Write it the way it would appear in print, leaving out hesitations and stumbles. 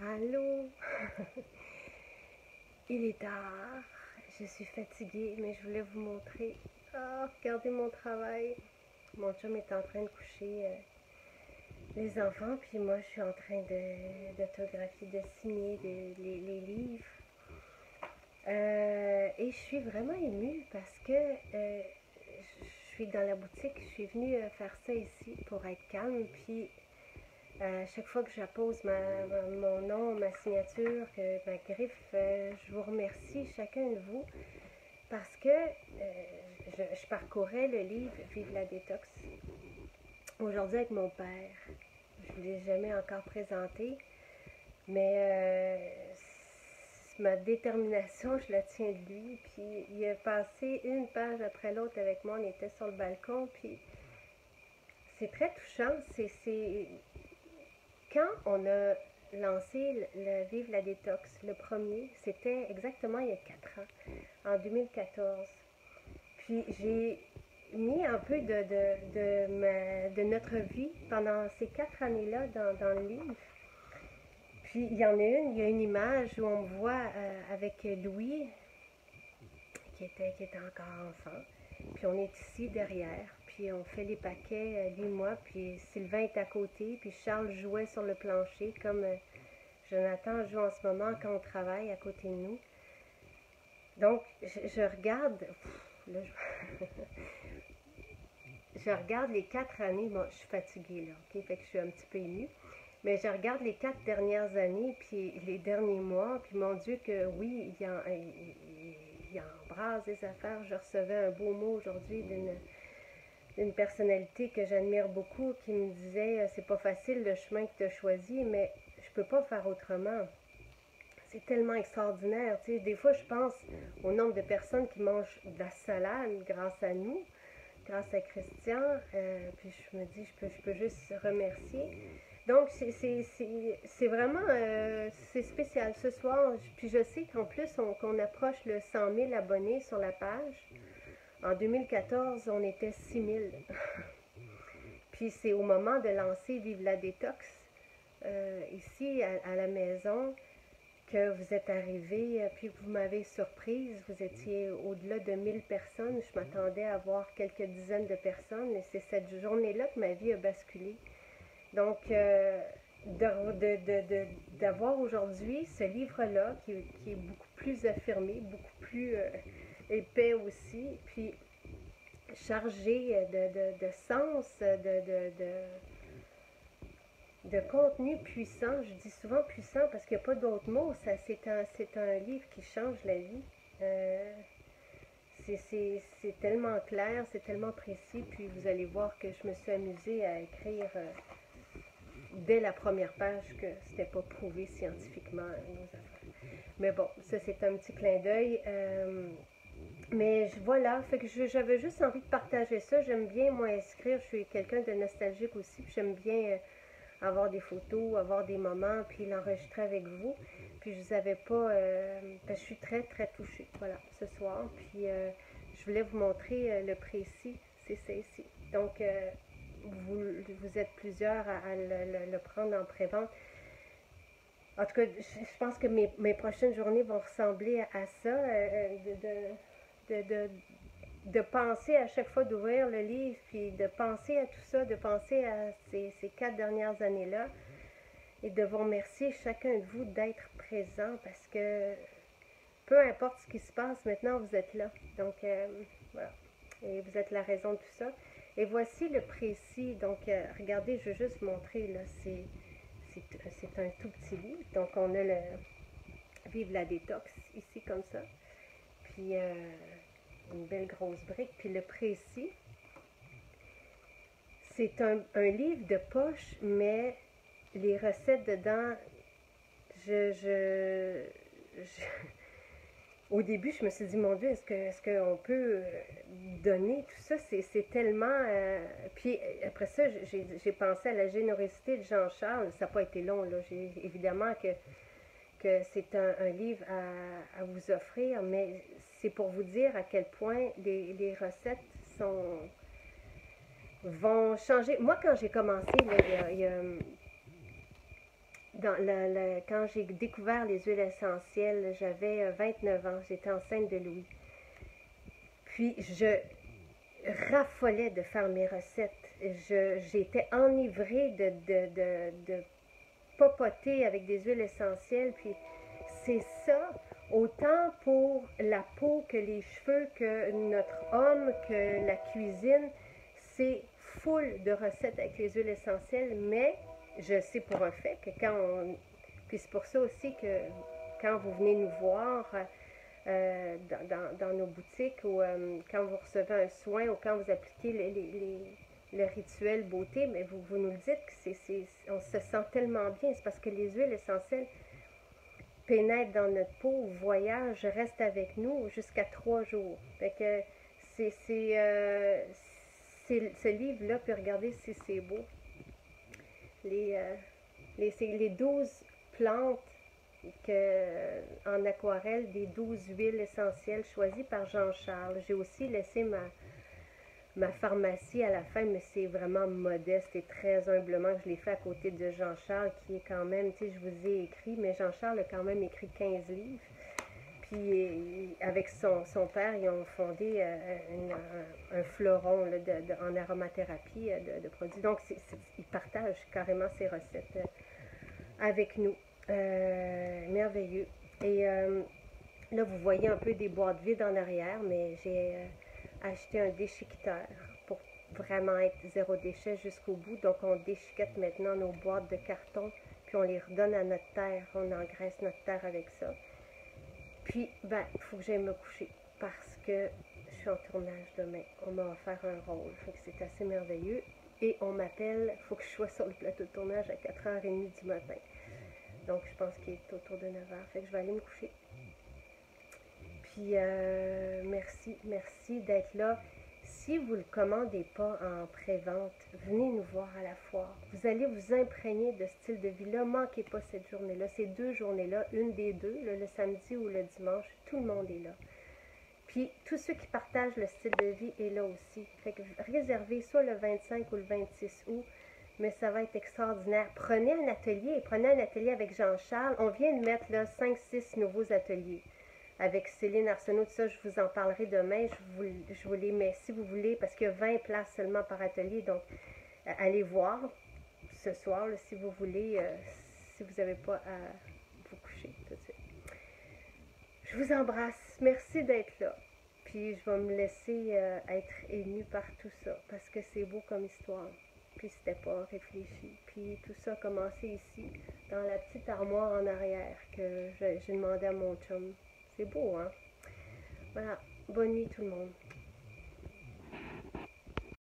Allô? Il est tard, je suis fatiguée, mais je voulais vous montrer. Oh, regardez mon travail. Mon chum est en train de coucher les enfants, puis moi je suis en train d'autographier, de signer les livres. Et je suis vraiment émue parce que je suis dans la boutique, je suis venue faire ça ici pour être calme, puis chaque fois que j'appose mon nom, ma signature, ma griffe, je vous remercie chacun de vous parce que je parcourais le livre Vive la détox aujourd'hui avec mon père. Je ne l'ai jamais encore présenté, mais ma détermination, je la tiens de lui. Puis il a passé une page après l'autre avec moi, on était sur le balcon, puis c'est très touchant. Quand on a lancé le Vive la détox, le premier, c'était exactement il y a 4 ans, en 2014. Puis j'ai mis un peu de notre vie pendant ces 4 années-là dans le livre. Puis il y a une image où on me voit avec Louis, qui était encore enfant. Puis on est ici derrière, puis on fait les paquets, lui et moi, puis Sylvain est à côté, puis Charles jouait sur le plancher, comme Jonathan joue en ce moment quand on travaille à côté de nous. Donc, je regarde, là, je regarde les 4 années, bon, je suis fatiguée là, ok, fait que je suis un petit peu émue, mais je regarde les 4 dernières années, puis les derniers mois, puis mon Dieu que oui, il embrasse des affaires. Je recevais un beau mot aujourd'hui d'une personnalité que j'admire beaucoup qui me disait c'est pas facile le chemin que tu as choisi, mais je peux pas faire autrement. C'est tellement extraordinaire. Tu sais, des fois, je pense au nombre de personnes qui mangent de la salade grâce à nous, grâce à Christian. Puis je me dis, je peux juste remercier. Donc, c'est vraiment c'est spécial ce soir. Puis je sais qu'en plus, qu'on approche le 100 000 abonnés sur la page. En 2014, on était 6 000. Puis c'est au moment de lancer Vive la détox, ici à la maison, que vous êtes arrivés, puis vous m'avez surprise. Vous étiez au-delà de 1000 personnes. Je m'attendais à voir quelques dizaines de personnes. Et c'est cette journée-là que ma vie a basculé. Donc, d'avoir aujourd'hui ce livre-là qui est beaucoup plus affirmé, beaucoup plus épais aussi, puis chargé de sens, de contenu puissant. Je dis souvent puissant parce qu'il n'y a pas d'autre mot. C'est un livre qui change la vie. C'est tellement clair, c'est tellement précis, puis vous allez voir que je me suis amusée à écrire dès la première page que c'était pas prouvé scientifiquement nos affaires. Mais bon, ça c'est un petit clin d'œil. Mais voilà, fait que j'avais juste envie de partager ça. J'aime bien, moi, écrire. Je suis quelqu'un de nostalgique aussi. J'aime bien avoir des photos, avoir des moments, puis l'enregistrer avec vous. Puis je vous avais pas... parce que je suis très, très touchée, voilà, ce soir. Puis je voulais vous montrer le précis. C'est ça ici. Donc, vous êtes plusieurs à le prendre en pré-vente. En tout cas, je pense que mes prochaines journées vont ressembler à ça, de penser à chaque fois d'ouvrir le livre, puis de penser à tout ça, de penser à ces 4 dernières années-là, et de vous remercier chacun de vous d'être présent, parce que peu importe ce qui se passe, maintenant vous êtes là. Donc, voilà. Et vous êtes la raison de tout ça. Et voici le précis. Donc, regardez, je vais juste montrer, là, c'est un tout petit livre. Donc, on a le Vive la détox ici, comme ça. Puis, une belle grosse brique. Puis, le précis, c'est un livre de poche, mais les recettes dedans, au début, je me suis dit, mon Dieu, est-ce qu'on peut donner tout ça? C'est tellement... Puis après ça, j'ai pensé à la générosité de Jean-Charles. Ça n'a pas été long, là. Évidemment que c'est un livre à vous offrir, mais c'est pour vous dire à quel point les recettes vont changer. Moi, quand j'ai commencé, là, quand j'ai découvert les huiles essentielles, j'avais 29 ans, j'étais enceinte de Louis. Puis je raffolais de faire mes recettes. J'étais enivrée de popoter avec des huiles essentielles. Puis c'est ça, autant pour la peau que les cheveux, que notre homme, que la cuisine, c'est full de recettes avec les huiles essentielles, mais je sais pour un fait que puis c'est pour ça aussi que quand vous venez nous voir dans nos boutiques ou quand vous recevez un soin ou quand vous appliquez le rituel beauté, mais vous nous le dites que on se sent tellement bien. C'est parce que les huiles essentielles pénètrent dans notre peau, voyagent, restent avec nous jusqu'à 3 jours. Fait que ce livre-là, puis regardez si c'est beau. Les 12 plantes en aquarelle, des 12 huiles essentielles choisies par Jean-Charles. J'ai aussi laissé ma pharmacie à la fin, mais c'est vraiment modeste et très humblement que je l'ai fait à côté de Jean-Charles, qui est quand même, tu sais, je vous ai écrit, mais Jean-Charles a quand même écrit 15 livres. Puis avec son père, ils ont fondé un fleuron là, en aromathérapie de produits. Donc, ils partagent carrément ses recettes avec nous. Merveilleux. Et là, vous voyez un peu des boîtes vides en arrière, mais j'ai acheté un déchiqueteur pour vraiment être zéro déchet jusqu'au bout. Donc, on déchiquette maintenant nos boîtes de carton, puis on les redonne à notre terre. On engraisse notre terre avec ça. Puis, ben, il faut que j'aille me coucher parce que je suis en tournage demain. On m'a offert un rôle, fait que c'est assez merveilleux. Et on m'appelle, il faut que je sois sur le plateau de tournage à 4h30 du matin. Donc, je pense qu'il est autour de 9h, fait que je vais aller me coucher. Puis, merci d'être là. Si vous ne le commandez pas en pré-vente, venez nous voir à la foire. Vous allez vous imprégner de ce style de vie-là. Manquez pas cette journée-là, ces 2 journées-là, une des deux, le samedi ou le dimanche, tout le monde est là. Puis, tous ceux qui partagent le style de vie est là aussi. Fait que réservez soit le 25 ou le 26 août, mais ça va être extraordinaire. Prenez un atelier avec Jean-Charles. On vient de mettre là 5-6 nouveaux ateliers. Avec Céline Arsenault, tout ça, je vous en parlerai demain. Je vous les mets si vous voulez, parce qu'il y a 20 places seulement par atelier. Donc, allez voir ce soir, là, si vous voulez, si vous n'avez pas à vous coucher tout de suite. Je vous embrasse. Merci d'être là. Puis, je vais me laisser être émue par tout ça, parce que c'est beau comme histoire. Puis, c'était pas réfléchi. Puis, tout ça a commencé ici, dans la petite armoire en arrière que j'ai demandé à mon chum. C'est beau, hein? Voilà. Bonne nuit tout le monde.